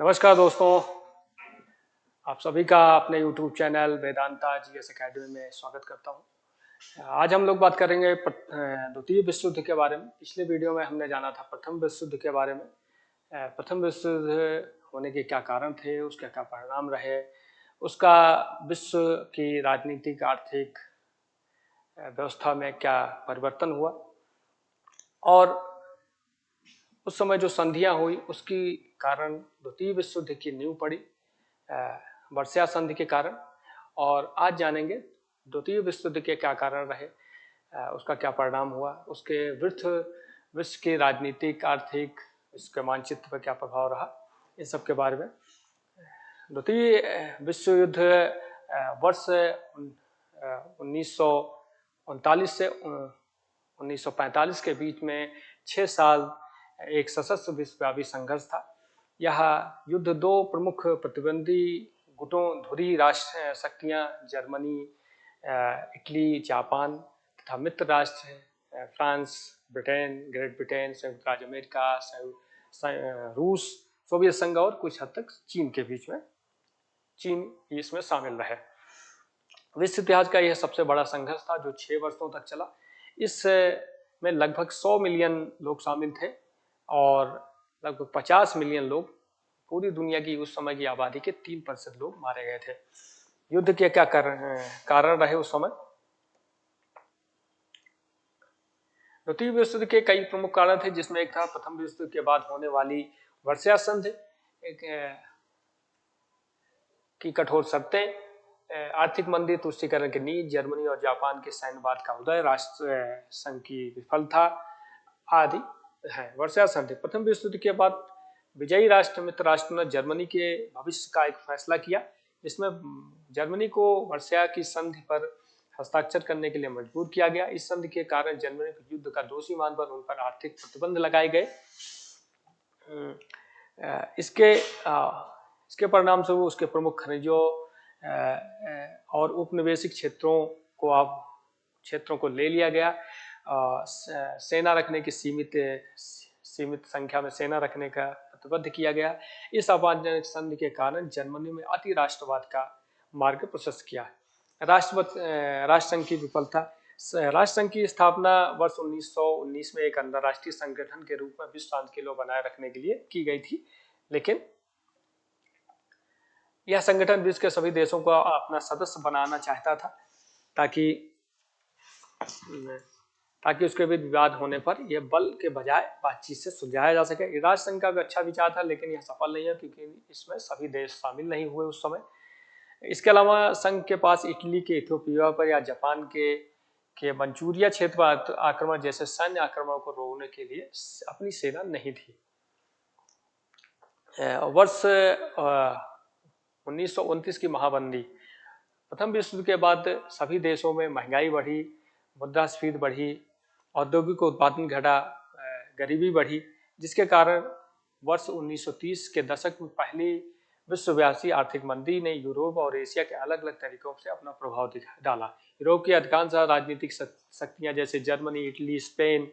नमस्कार दोस्तों, आप सभी का अपने YouTube channel Vedanta GS academy में स्वागत करता हूं। आज हम लोग बात करेंगे द्वितीय विश्व युद्ध के बारे में। पिछले वीडियो में हमने जाना था प्रथम विश्व युद्ध के बारे में। प्रथम विश्व युद्ध होने के क्या कारण थे, उसके क्या परिणाम रहे, उसका विश्व की राजनीतिक आर्थिक व्यवस्था में क्या परिवर्तन हुआ और उस समय जो संधियां हुई उसकी कारण द्वितीय विश्व युद्ध की नींव पड़ी वर्साय संधि के कारण। और आज जानेंगे द्वितीय विश्व युद्ध के क्या कारण रहे, उसका क्या परिणाम हुआ, उसके विश्व के राजनीतिक आर्थिक इसके मानचित्र पर क्या प्रभाव रहा, इन सब के बारे में। द्वितीय विश्व युद्ध वर्ष 1939 से 1945 के बीच में 6 साल एक सशस्त्र विश्वव्यापी संघर्ष था। यह युद्ध दो प्रमुख प्रतिद्वंदी गुटों धुरी राष्ट्र शक्तियां जर्मनी, इटली, जापान तथा मित्र राष्ट्र फ्रांस, ब्रिटेन, ग्रेट ब्रिटेन, संयुक्त राज्य अमेरिका, रूस, सोवियत संघ और कुछ हद तक चीन के बीच में, चीन इसमें शामिल रहे। विश्व इतिहास का यह सबसे बड़ा संघर्ष था जो 6 वर्षों तक चला। इस में लगभग 100 मिलियन लोग शामिल थे और लगभग 50 मिलियन लोग, पूरी दुनिया की उस समय की आबादी के 3% लोग मारे गए थे। युद्ध के क्या कारण रहे उस समय? द्वितीय विश्व युद्ध के कई प्रमुख कारण थे, जिसमें एक था प्रथम विश्व युद्ध के बाद होने वाली वर्साय संधि की कठोर शर्तें, आर्थिक मंदी, तुष्टीकरण की नीति, जर्मनी और जापान के सैन्यवाद का उदय, राष्ट्र संघ की विफलता आदि है। वर्साय संधि। प्रथम विश्व युद्ध के बाद विजयी राष्ट्र मित्र राष्ट्रों ने जर्मनी के भविष्य का एक फैसला किया, जिसमें जर्मनी को वर्साय की संधि पर हस्ताक्षर करने के लिए मजबूर किया गया। इस संधि के कारण जर्मनी को युद्ध का दोषी मानकर उन पर आर्थिक प्रतिबंध लगाए गए। इसके परिणाम स्वरूप उसके प्रमुख खनिजों और उपनिवेशिक क्षेत्रों को ले लिया गया। सेना रखने की सीमित संख्या में सेना रखने का प्रतिबद्ध किया गया। इस अपमानजनक संधि के कारण जर्मनी में अति राष्ट्रवाद का मार्ग प्रशस्त किया। राष्ट्रसंघ की विफलता। राष्ट्रसंघ की स्थापना वर्ष 1919 में एक अंतर्राष्ट्रीय संगठन के रूप में विश्व शांति को बनाए रखने के लिए की गई थी, लेकिन यह संगठन विश्व के सभी देशों को अपना सदस्य बनाना चाहता था ताकि उसके बीच विवाद होने पर यह बल के बजाय बातचीत से सुलझाया जा सके। राष्ट्रसंघ का भी अच्छा विचार था, लेकिन यह सफल नहीं है क्योंकि इसमें सभी देश शामिल नहीं हुए उस समय। इसके अलावा संघ के पास इटली के इथियोपिया पर या जापान के मंचूरिया क्षेत्र पर आक्रमण जैसे सैन्य आक्रमण को रोकने के लिए अपनी सेना नहीं थी। वर्ष 1929 की महामंदी। प्रथम विश्व युद्ध के बाद सभी देशों में महंगाई बढ़ी, मुद्रास्फीति बढ़ी, औद्योगिक उत्पादन घटा, गरीबी बढ़ी, जिसके कारण वर्ष 1930 के दशक में पहली विश्वव्यापी आर्थिक मंदी ने यूरोप और एशिया के अलग अलग तरीकों से अपना प्रभाव डाला। यूरोप की अधिकांश राजनीतिक शक्तियां जैसे जर्मनी, इटली, स्पेन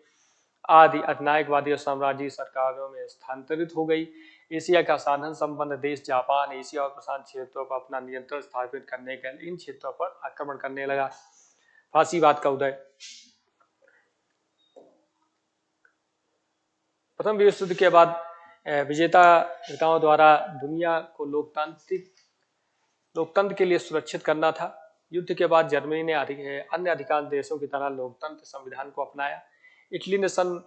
आदि अधिनायकवादी और साम्राज्यी सरकारों में स्थानांतरित हो गई। एशिया का साधन संपन्न देश जापान एशिया और प्रशांत क्षेत्रों पर अपना नियंत्रण स्थापित करने के लिए इन क्षेत्रों पर आक्रमण करने लगा। फासीवाद का उदय। प्रथम विश्व युद्ध के बाद विजेताओं द्वारा दुनिया को लोकतंत्र के लिए सुरक्षित करना था। युद्ध के बाद जर्मनी ने अन्य अधिकांश देशों की तरह लोकतंत्र संविधान को अपनाया। इटली ने सन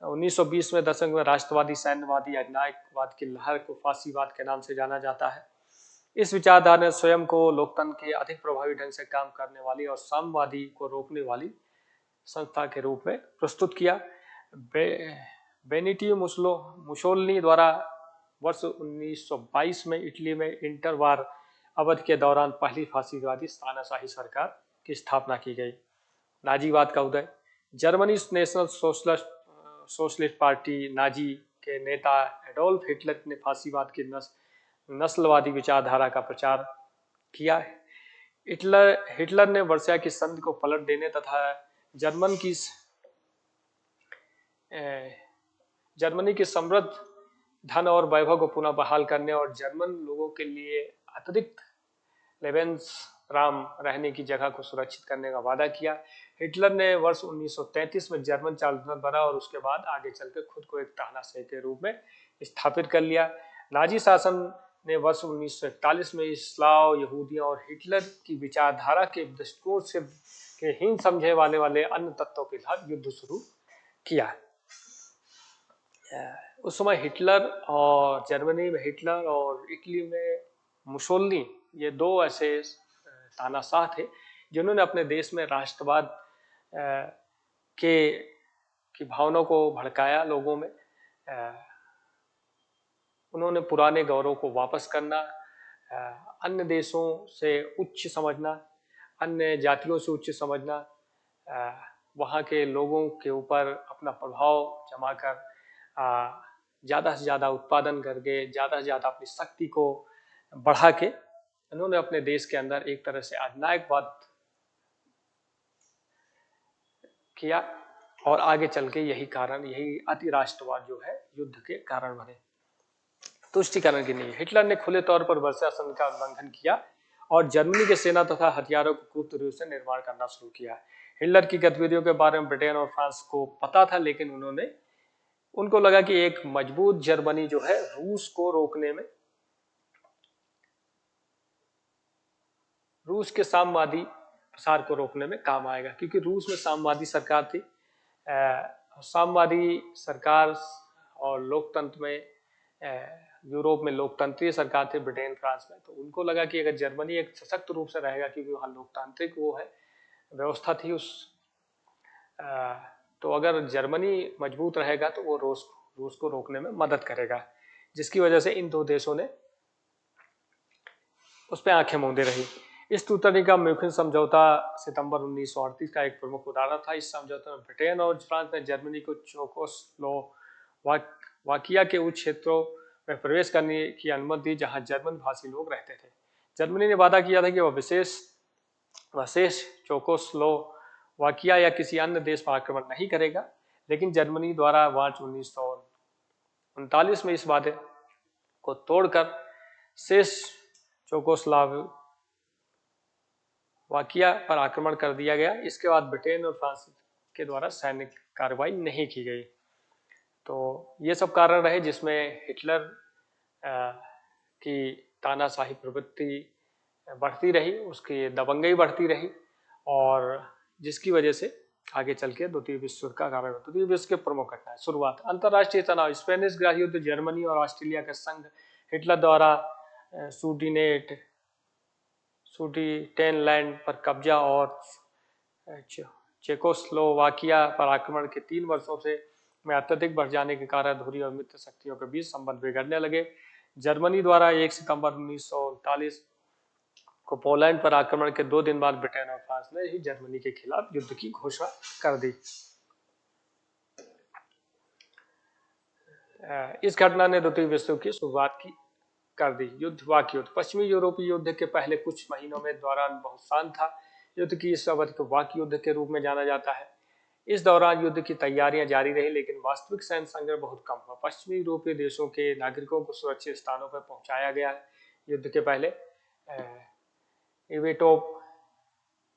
1920 में दशक में राष्ट्रवादी सैन्यवादी अधिनायकवाद की लहर को फासीवाद के नाम से जाना जाता है। इस विचारधारा ने स्वयं को लोकतंत्र के अधिक प्रभावी ढंग से काम करने वाली और साम्यवादी को रोकने वाली संस्था के रूप में प्रस्तुत किया। बेनिटो मुसोलिनी द्वारा वर्ष 1922 में इटली में इंटरवार अवधि के दौरान पहली फासीवादी तानाशाही सरकार की स्थापना की गई। नाजीवाद का उदय। Germany national socialist party Nazi के नेता एडोल्फ हिटलर ने फासीवाद की नस्लवादी विचारधारा का प्रचार किया। हिटलर ने वर्साय की संधि को पलट देने तथा जर्मनी की समृद्ध धन और वैभव को पुनः बहाल करने और जर्मन लोगों के लिए अतिरिक्त लेबेंसराम रहने की जगह को सुरक्षित करने का वादा किया। हिटलर ने वर्ष 1933 में जर्मन चांसलर बना और उसके बाद आगे चलकर खुद को एक तानाशाही के रूप में स्थापित कर लिया। नाजी शासन ने वर्ष 1941 में स्लाव, यहूदियों और हिटलर की विचारधारा के दृष्टिकोण से के हीन समझे वाले अन्य तत्वों के साथ युद्ध शुरू किया। उस समय हिटलर और जर्मनी में हिटलर और इटली में मुसोलिनी, ये दो ऐसे तानाशाह थे जिन्होंने अपने देश में राष्ट्रवाद के की भावनाओं को भड़काया लोगों में। उन्होंने पुराने गौरव को वापस करना, अन्य देशों से उच्च समझना, अन्य जातियों से उच्च समझना, वहाँ के लोगों के ऊपर अपना प्रभाव जमा कर ज़्यादा से ज़्यादा उत्पादन करके, ज़्यादा से ज़्यादा अपनी शक्ति को बढ़ा के उन्होंने अपने देश के अंदर एक तरह से अधिनायकवाद किया और आगे चल के यही अति राष्ट्रवाद जो है युद्ध के कारण बने। तुष्टिकरण की नहीं, हिटलर ने खुले तौर पर वर्षा संधि का उल्लंघन किया और जर्मनी के सेना तथा हथियारों को गुप्त रूप से निर्माण करना शुरू किया। हिटलर की गतिविधियों के बारे में ब्रिटेन और फ्रांस को पता था, लेकिन उनको लगा कि एक मजबूत जर्मनी जो है रूस के साम्यवादी प्रसार को रोकने में काम आएगा, क्योंकि रूस में साम्यवादी सरकार थी। साम्यवादी सरकार और लोकतंत्र में यूरोप में लोकतंत्रीय सरकार थी, ब्रिटेन फ्रांस में, तो उनको लगा कि अगर जर्मनी एक सशक्त रूप से रहेगा, क्योंकि वहाँ लोकतांत्रिक व्यवस्था थी तो अगर जर्मनी मजबूत रहेगा तो वो रूस को रोकने में मदद करेगा, जिसकी वजह से इन दो देशों ने उस पर आंखें मूंदे रही। इस टूटने का म्यूनिख समझौता सितंबर 1938 का एक प्रमुख उदाहरण था। इस समझौते में ब्रिटेन और फ्रांस ने जर्मनी को चेकोस्लोवाकिया के उन क्षेत्रों में प्रवेश करने की अनुमति दी जहां जर्मन भाषी लोग रहते थे। जर्मनी ने वादा किया था कि वह विशेष चेकोस्लोवाकिया या किसी अन्य देश पर आक्रमण नहीं करेगा, लेकिन जर्मनी द्वारा मार्च 1939 में इस वादे को तोड़कर शेष चेकोस्लोवाकिया पर आक्रमण कर दिया गया। इसके बाद ब्रिटेन और फ्रांस के द्वारा सैन्य कार्रवाई नहीं की गई। तो ये सब कारण रहे जिसमें हिटलर की तानाशाही प्रवृत्ति बढ़ती रही, उसकी दबंगई बढ़ती रही, और जिसकी वजह से आगे चल के द्वितीय विश्व युद्ध का कारण। द्वितीय विश्व के प्रमुख घटनाएं। शुरुआत, अंतर्राष्ट्रीय तनाव। स्पेनिश गृह युद्ध, जर्मनी और ऑस्ट्रेलिया का संघ, हिटलर द्वारा सुडेटेनलैंड पर कब्जा और चेकोस्लोवाकिया पर आक्रमण के 3 वर्षों में अत्यधिक बढ़ जाने के कारण धुरी और मित्र शक्तियों के बीच संबंध बिगड़ने लगे। जर्मनी द्वारा 1 सितंबर 1939 को पोलैंड पर आक्रमण के 2 दिन बाद ब्रिटेन और फ्रांस ने ही जर्मनी के खिलाफ युद्ध की घोषणा कर दी। इस घटना ने द्वितीय विश्व की शुरुआत कर दी। युद्ध, वाक युद्ध। पश्चिमी यूरोपीय युद्ध के पहले कुछ महीनों में दौरान बहुत शांत था। युद्ध की इस अवधि को वाक युद्ध के रूप में जाना जाता है। इस दौरान युद्ध की तैयारियां जारी रही, लेकिन वास्तविक सैन्य संग्रह बहुत कम हुआ। पश्चिमी यूरोपीय देशों के नागरिकों को सुरक्षित स्थानों पर पहुंचाया गया। युद्ध के पहले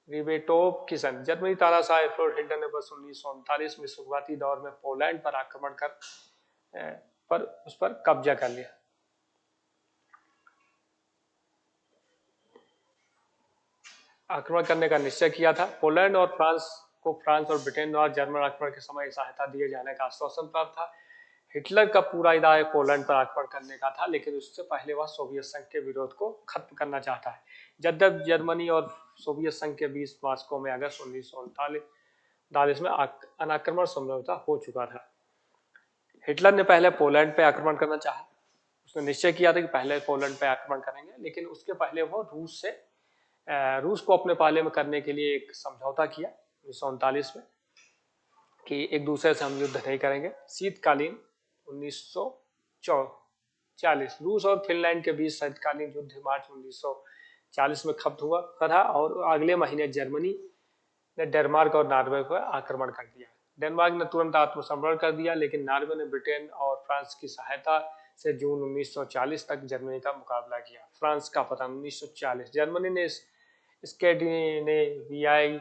रिबेटोव की संधि। जर्मनी तानाशाह एडोल्फ हिटलर ने वर्ष 1939 में शुरुआती दौर में पोलैंड पर आक्रमण कर उस पर कब्जा कर लिया। आक्रमण करने का निश्चय किया था। पोलैंड और फ्रांस और ब्रिटेन द्वारा जर्मन आक्रमण के समय सहायता दिए जाने का आश्वासन प्राप्त था। हिटलर का पूरा इरादा पोलैंड पर आक्रमण करने का था, लेकिन उससे पहले वह सोवियत संघ के विरोध को खत्म करना चाहता है। यद्यपि जर्मनी और सोवियत संघ के बीच मॉस्को में अगस्त 1939 में अनाक्रमण समझौता हो चुका था। हिटलर ने पहले पोलैंड पर आक्रमण करना चाहा। उसने निश्चय किया था कि पहले पोलैंड पर आक्रमण करेंगे, लेकिन उसके पहले वो रूस को अपने पाले में करने के लिए एक समझौता किया 1939 में कि एक दूसरे से हम युद्ध नहीं करेंगे। शीतकालीन 1940 रूस और फिनलैंड के बीच शीतकालीन युद्ध मार्च 1940 में खत्म हुआ था, और अगले महीने जर्मनी ने डेनमार्क और नॉर्वे पर आक्रमण कर दिया। डेनमार्क ने तुरंत आत्मसमरण कर दिया, लेकिन नॉर्वे ने ब्रिटेन और फ्रांस की सहायता से जून 1940 तक जर्मनी का मुकाबला किया। फ्रांस का पतन 1940। जर्मनी ने स्कैंडिनेवियाई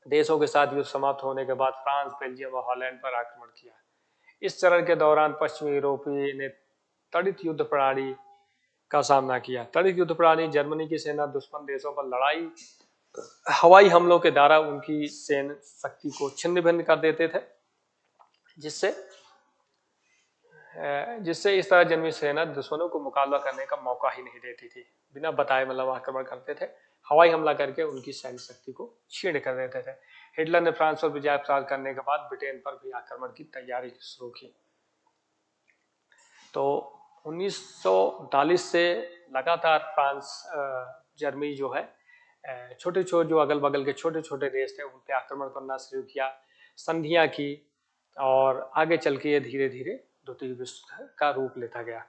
देशों के साथ युद्ध समाप्त होने के बाद फ्रांस, बेल्जियम और हॉलैंड पर आक्रमण किया। इस चरण के दौरान पश्चिमी यूरोपीय ने तड़ित युद्ध प्रणाली का सामना किया। तड़ित युद्ध प्रणाली जर्मनी की सेना दुश्मन देशों पर लड़ाई हवाई हमलों के द्वारा उनकी सैन्य शक्ति को छिन्न भिन्न कर देते थे, जिससे इस तरह जर्मनी सेना दुश्मनों को मुकाबला करने का मौका ही नहीं देती थी। बिना बताए मतलब आक्रमण करते थे, हवाई हमला करके उनकी सैन्य शक्ति को छीण कर देते थे। हिटलर ने फ्रांस पर विजय प्राप्त करने के बाद ब्रिटेन पर भी आक्रमण की तैयारी शुरू की। तो 1939 से लगातार फ्रांस जर्मनी जो है छोटे छोटे जो अगल बगल के छोटे छोटे देश थे उन पे आक्रमण करना शुरू किया, संधियां की, और आगे चल के ये धीरे धीरे द्वितीय विश्व युद्ध का रूप लेता गया।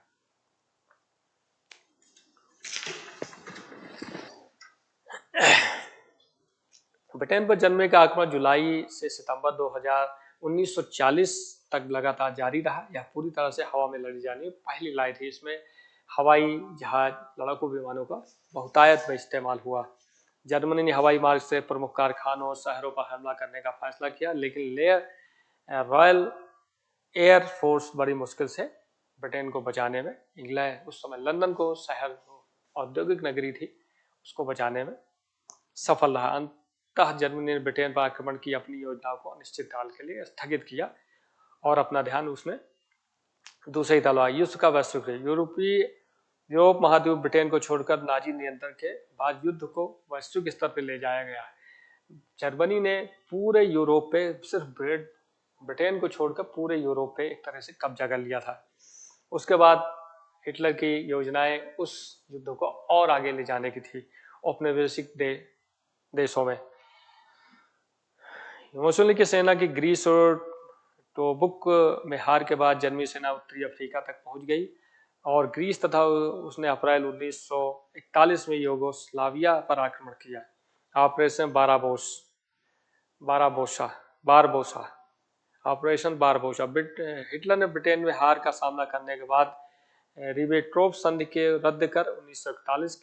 ब्रिटेन पर जर्मनी का आक्रमण जुलाई से सितंबर 1940 तक लगातार जारी रहा। यह पूरी तरह से हवा में लड़ी जाने पहली लड़ाई थी। इसमें हवाई जहाज, लड़ाकू विमानों का बहुतायत में इस्तेमाल हुआ। जर्मनी ने हवाई मार्ग से प्रमुख कारखानों और शहरों पर हमला करने का फैसला किया, लेकिन रॉयल एयर फोर्स बड़ी मुश्किल से ब्रिटेन को बचाने में, इंग्लैंड उस समय लंदन को शहर औद्योगिक नगरी थी, उसको बचाने में सफल रहा। अंततः जर्मनी ने ब्रिटेन पर आक्रमण की अपनी योजनाओं को अनिश्चित काल के लिए स्थगित किया और अपना ध्यान उसमें दूसरी तरफ। युद्ध का वैश्विक यूरोप महाद्वीप ब्रिटेन को छोड़कर नाजी नियंत्रण के बाद युद्ध को वैश्विक स्तर पर ले जाया गया। जर्मनी ने पूरे यूरोप पे, सिर्फ ब्रिटेन को छोड़कर पूरे यूरोप पे एक तरह से कब्जा कर लिया था। उसके बाद हिटलर की योजनाएं उस युद्ध को और आगे ले जाने की थी औपनिवेशिक देशों में। मुसोलिनी की सेना की ग्रीस और टोब्रुक में हार के बाद जर्मनी सेना उत्तरी अफ्रीका तक पहुंच गई और ग्रीस तथा उसने अप्रैल 1941 में यूगोस्लाविया पर आक्रमण किया। Operation Barbarossa. Operation Barbarossa. Hitler ने ब्रिटेन में हार का सामना करने के बाद रिबेनट्रोप संधि के रद्द कर 1941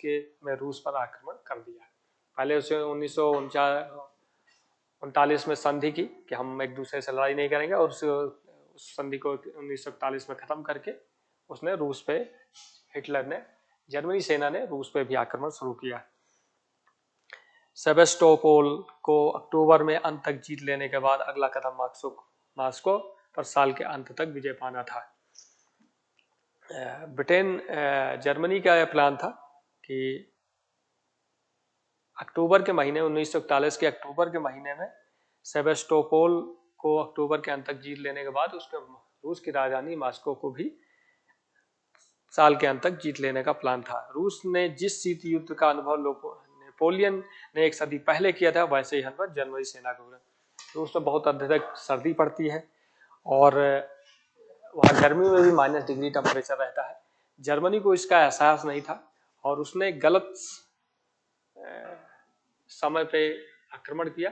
में रूस पर आक्रमण कर दिया। पहले उसे 1939 में संधि की कि हम एक दूसरे से लड़ाई नहीं करेंगे, और उस संधि को 1941 में खत्म करके उसने रूस पे, जर्मनी सेना ने रूस पे भी आक्रमण शुरू किया। सेवेस्टोपोल को अक्टूबर में अंत तक जीत लेने के बाद अगला कदम मॉस्को पर साल के अंत तक विजय पाना था। जर्मनी का यह प्लान था कि अक्टूबर के महीने 1941 के अक्टूबर के महीने में सेवेस्टोपोल को अक्टूबर के अंत तक जीत लेने के बाद उसके रूस की राजधानी मॉस्को को भी साल के अंत तक जीत लेने का प्लान था। रूस ने जिस शीत युद्ध का अनुभव नेपोलियन ने एक सदी पहले किया था, वैसे ही अनुभव जर्मनी सेना को। रूस में बहुत अत्यधिक सर्दी पड़ती है और वहाँ गर्मी में भी -डिग्री टेम्परेचर रहता है। जर्मनी को इसका एहसास नहीं था और उसने गलत समय पे आक्रमण किया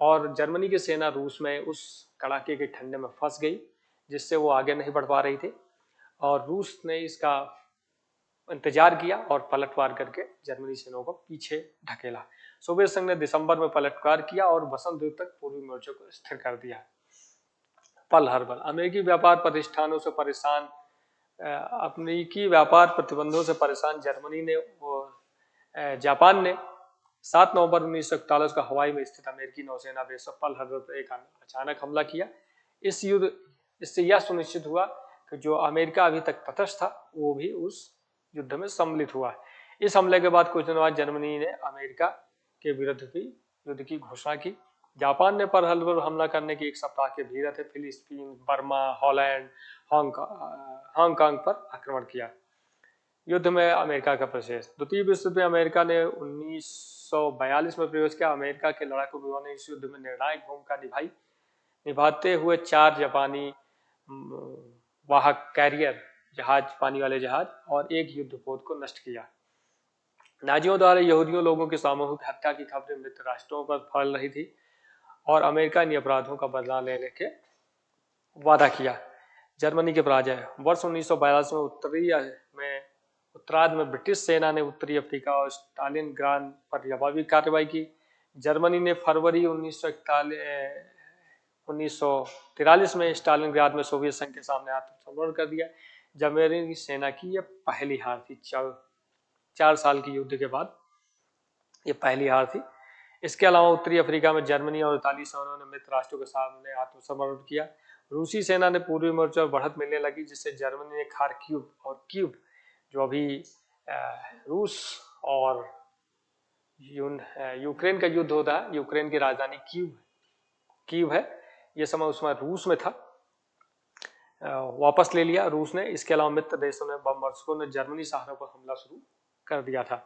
और जर्मनी की सेना रूस में उस कड़ाके के ठंडे में फंस गई, जिससे वो आगे नहीं बढ़ पा रही थी और रूस ने इसका इंतजार किया और पलटवार करके जर्मनी सेना को पीछे ढकेला। सोवियत संघ ने दिसंबर में पलटवार किया और वसंत ऋतु तक पूर्वी मोर्चे को स्थिर कर दिया। Pearl Harbor. अमेरिकी व्यापार प्रतिबंधों से परेशान जापान ने 7 नवंबर 1941 को हवाई में स्थित अमेरिकी नौसेना बेस पर्ल हार्बर पर एक अचानक हमला किया। इससे यह सुनिश्चित हुआ कि जो अमेरिका अभी तक तटस्थ था वो भी उस युद्ध में सम्मिलित हुआ। इस हमले के बाद कुछ दिनों बाद जर्मनी ने अमेरिका के विरुद्ध भी युद्ध की घोषणा की। जापान ने पर्ल हार्बर हमला करने के एक सप्ताह के भीतर फिलीपींस, बर्मा, हॉलैंड, हांगकांग पर आक्रमण किया। युद्ध में अमेरिका का प्रवेश। द्वितीय विश्व युद्ध में अमेरिका ने 1942 में प्रवेश किया। अमेरिका के लड़ाकू विमानों ने इस युद्ध में निर्णायक भूमिका निभाते हुए 4 जापानी वाहक कैरियर जहाज, पानी वाले जहाज और एक युद्धपोत को नष्ट किया। नाजियों द्वारा यहूदियों लोगों की सामूहिक हत्या की खबरें मित्र राष्ट्रों पर फैल रही थी और अमेरिका इन अपराधों का बदला लेने के वादा किया। जर्मनी के पराजय। वर्ष 1942 में उत्तरार्ध में ब्रिटिश सेना ने उत्तरी अफ्रीका और स्टालिनग्राड पर जवाबी कार्रवाई की। जर्मनी ने फरवरी 1943 में स्टालिनग्राड में सोवियत संघ के सामने आत्मसमर्पण कर दिया। जर्मनी सेना की यह पहली हार थी। 4 साल की युद्ध के बाद ये पहली हार थी। इसके अलावा उत्तरी अफ्रीका में जर्मनी और इताली सेनाओं ने मित्र राष्ट्रों के सामने आत्मसमर्पण किया। रूसी सेना ने पूर्वी मोर्चे पर बढ़त मिलने लगी, जिससे जर्मनी ने खार्किव और कीव, जो अभी रूस और यूक्रेन का युद्ध होता है, यूक्रेन की राजधानी कीव है, ये समय उसमें रूस में था, वापस ले लिया रूस ने। इसके अलावा मित्र देशों ने बम वर्षकों ने जर्मनी शहरों पर हमला शुरू कर दिया था।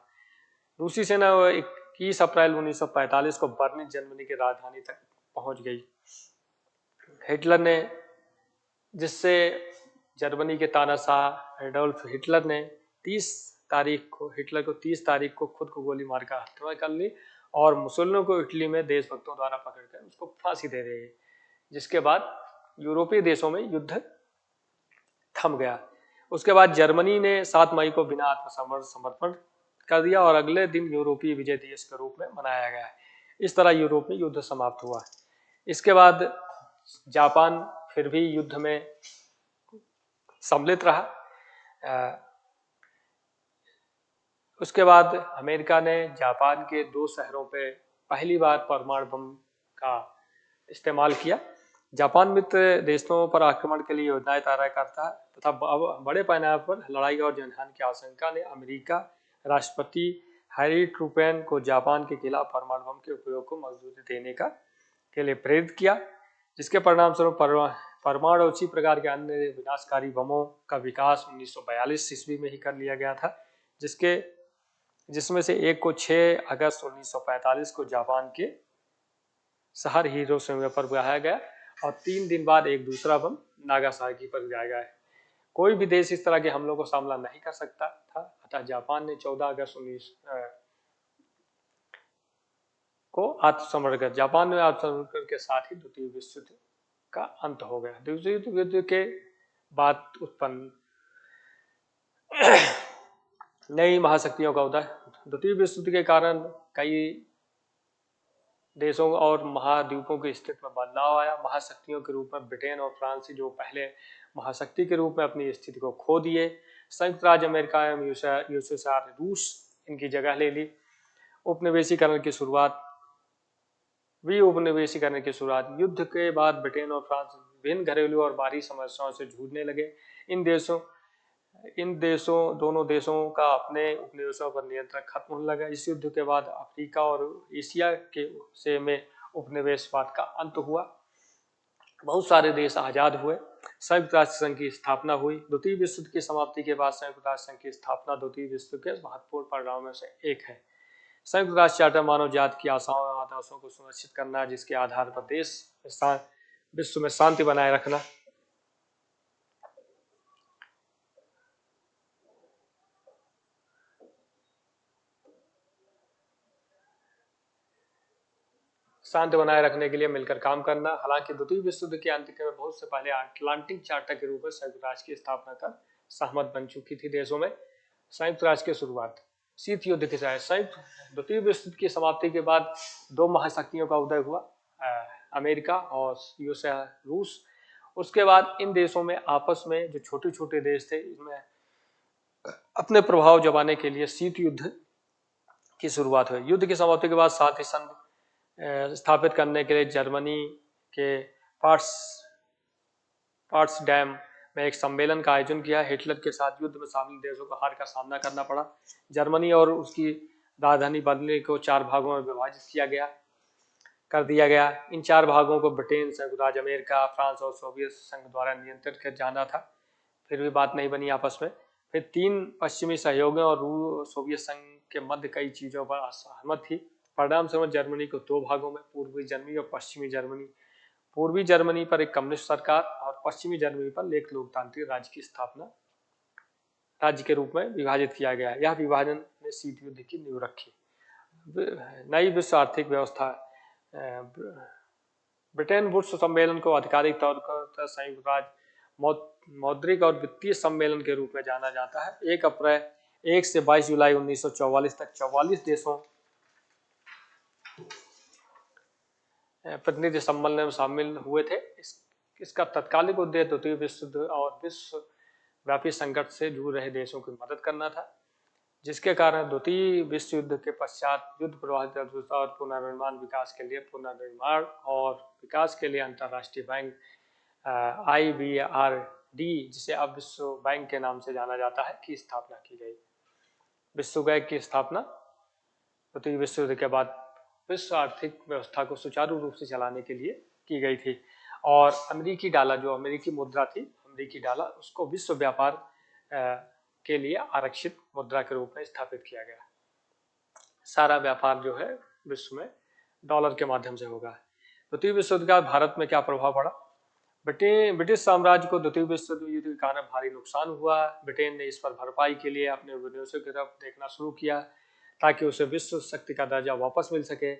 रूसी सेना 21 अप्रैल 1945 को बर्लिन जर्मनी की राजधानी तक पहुंच गई। हिटलर ने, जिससे जर्मनी के तानाशाह एडोल्फ हिटलर ने 30 तारीख को खुद को गोली मारकर हत्या कर ली और मुसोलिनी को इटली में देशभक्तों द्वारा पकड़कर उसको फांसी दे रहे हैं। जिसके बाद यूरोपीय देशों में युद्ध थम गया। उसके बाद जर्मनी ने 7 मई को बिना आत्मसमर्पण कर दिया और अगले दिन यूरोपीय विजय दिवस के रूप में मनाया गया। इस तरह यूरोप में युद्ध समाप्त हुआ। इसके बाद जापान फिर भी युद्ध में सम्मिलित रहा। उसके बाद अमेरिका ने जापान के 2 शहरों पे पहली बार परमाणु बम का इस्तेमाल किया। जापान मित्र देशों पर आक्रमण के लिए योजनाएं तैयार करता है तथा बड़े पैमाने पर लड़ाई और जनहानि की आशंका ने अमेरिका राष्ट्रपति हैरी ट्रूमैन को जापान के खिलाफ परमाणु बम के उपयोग को मंजूरी देने के लिए प्रेरित किया, जिसके परिणाम स्वरूप परमाणु उसी प्रकार के अन्य विनाशकारी बमों का विकास 1942 ईस्वी में ही कर लिया गया था, जिसमें से एक को 6 अगस्त 1945 को जापान के शहर हिरोशिमा पर गिराया गया और 3 दिन बाद एक दूसरा बम नागासाकी पर गिराया गया है। कोई भी देश इस तरह के हमलों को सामना नहीं कर सकता था, अतः जापान ने 14 अगस्त 19 को आत्मसमर्पण कर। जापान में आत्मसमर्पण के साथ ही द्वितीय विश्व युद्ध का अंत हो गया। द्वितीय विश्व युद्ध के बाद उत्पन्न नई महाशक्तियों का उदय। द्वितीय विश्व युद्ध के कारण कई देशों और महाद्वीपों की स्थिति में बदलाव आया। महाशक्तियों के रूप में ब्रिटेन और फ्रांस, जो पहले महाशक्ति के रूप में अपनी स्थिति को खो दिए, संयुक्त राज्य अमेरिका एवं यूएसएसआर रूस इनकी जगह ले ली। उपनिवेशीकरण की शुरुआत। युद्ध के बाद ब्रिटेन और फ्रांस विभिन्न घरेलू और बाहरी समस्याओं से जूझने लगे। दोनों देशों का अपने उपनिवेशों पर नियंत्रण खत्म होने लगा। इस युद्ध के बाद अफ्रीका और एशिया में उपनिवेशवाद का अंत हुआ। बहुत सारे देश आजाद हुए। संयुक्त राष्ट्र संघ की स्थापना हुई। द्वितीय विश्व युद्ध की समाप्ति के बाद संयुक्त राष्ट्र संघ की स्थापना द्वितीय विश्व युद्ध के महत्वपूर्ण परिणामों में से एक है। संयुक्त राष्ट्र चार्टर मानव जाति की आशाओं और आदर्शों को सुनिश्चित करना, जिसके आधार पर विश्व में शांति बनाए रखना। शांति बनाए रखने के लिए मिलकर काम करना। हालांकि द्वितीय विश्व युद्ध के अंत के बहुत से पहले अटलांटिक चार्टर के रूप में संयुक्त राष्ट्र की स्थापना कर सहमत बन चुकी थी देशों में। संयुक्त राष्ट्र की शुरुआत। शीत युद्ध के तहत द्वितीय विश्व युद्ध की समाप्ति के बाद 2 महाशक्तियों का उदय हुआ, अमेरिका और रूस। उसके बाद इन देशों में आपस में जो छोटे छोटे देश थे, इनमें अपने प्रभाव जमाने के लिए शीत युद्ध की शुरुआत हुई। युद्ध की समाप्ति के बाद साथ ही स्थापित करने के लिए जर्मनी के पोट्सडाम में एक सम्मेलन का आयोजन किया। हिटलर के साथ युद्ध में शामिल देशों को हार का सामना करना पड़ा। जर्मनी और उसकी राजधानी बर्लिन को 4 भागों में विभाजित कर दिया गया। इन 4 भागों को ब्रिटेन, संयुक्त राज्य अमेरिका, फ्रांस और सोवियत संघ द्वारा नियंत्रित किया जाना था। फिर भी बात नहीं बनी आपस में। फिर 3 पश्चिमी सहयोगियों और सोवियत संघ के मध्य कई चीजों पर असहमत थी। परिणाम स्वरूप जर्मनी को 2 भागों में, पूर्वी जर्मनी और पश्चिमी जर्मनी, पूर्वी जर्मनी पर एक कम्युनिस्ट सरकार और पश्चिमी जर्मनी पर एक लोकतांत्रिक राज्य के रूप में विभाजित किया गया। यह विभाजन ने शीत युद्ध की नींव रखी। नई विश्व आर्थिक व्यवस्था। ब्रिटेन वुड्स सम्मेलन को आधिकारिक तौर पर संयुक्त राज्य मौद्रिक और वित्तीय सम्मेलन के रूप में जाना जाता है। 1 से 22 जुलाई 1944 तक 44 देशों प्रतिनिधि सम्मेलन में शामिल हुए थे। इसका तत्कालिक उद्देश्य द्वितीय विश्व युद्ध और विश्व व्यापी संकट से जूझ रहे देशों की मदद करना था, जिसके कारण द्वितीय विश्व युद्ध के पश्चात युद्ध प्रभावित अर्थव्यवस्था और पुनर्निर्माण विकास के लिए अंतर्राष्ट्रीय बैंक IBRD, जिसे अब विश्व बैंक के नाम से जाना जाता है, की स्थापना की गई। विश्व बैंक की स्थापना द्वितीय विश्व युद्ध के बाद विश्व आर्थिक व्यवस्था को सुचारू रूप से चलाने के लिए की गई थी। और अमेरिकी डॉलर, जो अमेरिकी मुद्रा थी, अमेरिकी डॉलर, उसको विश्व व्यापार के लिए आरक्षित मुद्रा के रूप में स्थापित किया गया। सारा व्यापार जो है विश्व में डॉलर के माध्यम से होगा। द्वितीय विश्व युद्ध का भारत में क्या प्रभाव पड़ा? ब्रिटिश साम्राज्य को द्वितीय विश्व युद्ध के कारण भारी नुकसान हुआ। ब्रिटेन ने इस पर भरपाई के लिए अपने विदेशों की तरफ देखना शुरू किया ताकि उसे विश्व शक्ति का दर्जा वापस मिल सके।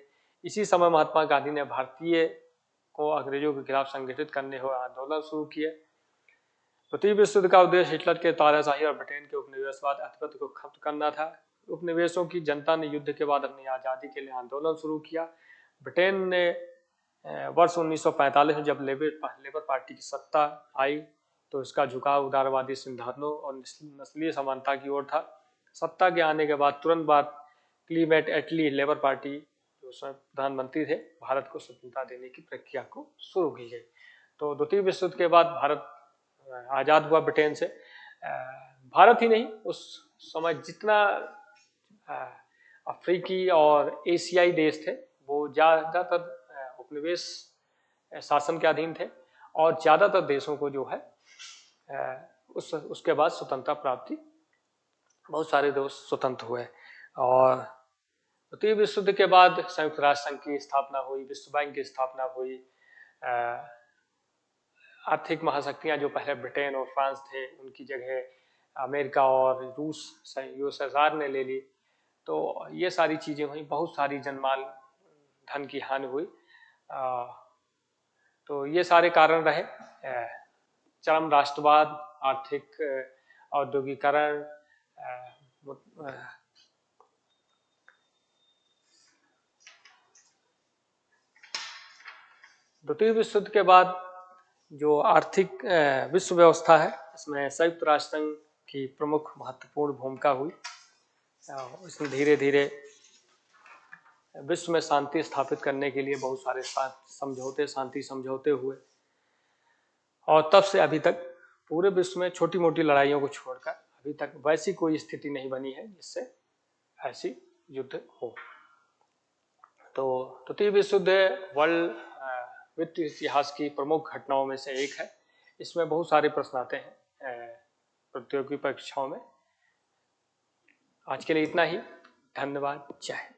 इसी समय महात्मा गांधी ने भारतीय को अंग्रेजों के खिलाफ संगठित करने हुए आंदोलन शुरू किए। द्वितीय विश्व युद्ध का उद्देश्य हिटलर के तानाशाही और ब्रिटेन के उपनिवेशवाद आधिपत्य को खत्म करना था। उपनिवेशों की जनता ने युद्ध के बाद अपनी आज़ादी के लिए आंदोलन शुरू किया। ब्रिटेन ने वर्ष 1945 में जब लेबर पार्टी की सत्ता आई तो इसका झुकाव उदारवादी सिद्धांतों और नस्लीय समानता की ओर था। सत्ता के आने के बाद तुरंत बाद क्लीमेट एटली लेबर पार्टी, जो प्रधानमंत्री थे, भारत को स्वतंत्रता देने की प्रक्रिया को शुरू की गई। तो द्वितीय विश्व युद्ध के बाद भारत आज़ाद हुआ ब्रिटेन से। भारत ही नहीं, उस समय जितना अफ्रीकी और एशियाई देश थे वो ज़्यादातर उपनिवेश शासन के अधीन थे और ज़्यादातर देशों को जो है उसके बाद स्वतंत्रता प्राप्ति, बहुत सारे देश स्वतंत्र हुए। और द्वितीय विश्व युद्ध के बाद संयुक्त राष्ट्र संघ की स्थापना हुई, विश्व बैंक की स्थापना हुई। आर्थिक महाशक्तियां जो पहले ब्रिटेन और फ्रांस थे, उनकी जगह अमेरिका और रूस यूएसएसआर ने ले ली। तो ये सारी चीज़ें हुई, बहुत सारी जनमाल धन की हानि हुई। तो ये सारे कारण रहे। चरम राष्ट्रवाद, आर्थिक औद्योगिकरण, द्वितीय विश्व युद्ध के बाद जो आर्थिक विश्व व्यवस्था है, इसमें संयुक्त राष्ट्र संघ की प्रमुख महत्वपूर्ण भूमिका हुई। इसमें धीरे धीरे विश्व में शांति स्थापित करने के लिए बहुत सारे शांति समझौते हुए और तब से अभी तक पूरे विश्व में छोटी मोटी लड़ाइयों को छोड़कर अभी तक वैसी कोई स्थिति नहीं बनी है जिससे ऐसी युद्ध हो। तो द्वितीय विश्व युद्ध वर्ल्ड वित्त इतिहास की प्रमुख घटनाओं में से एक है। इसमें बहुत सारे प्रश्न आते हैं प्रतियोगी परीक्षाओं में। आज के लिए इतना ही। धन्यवाद। जय हिंद।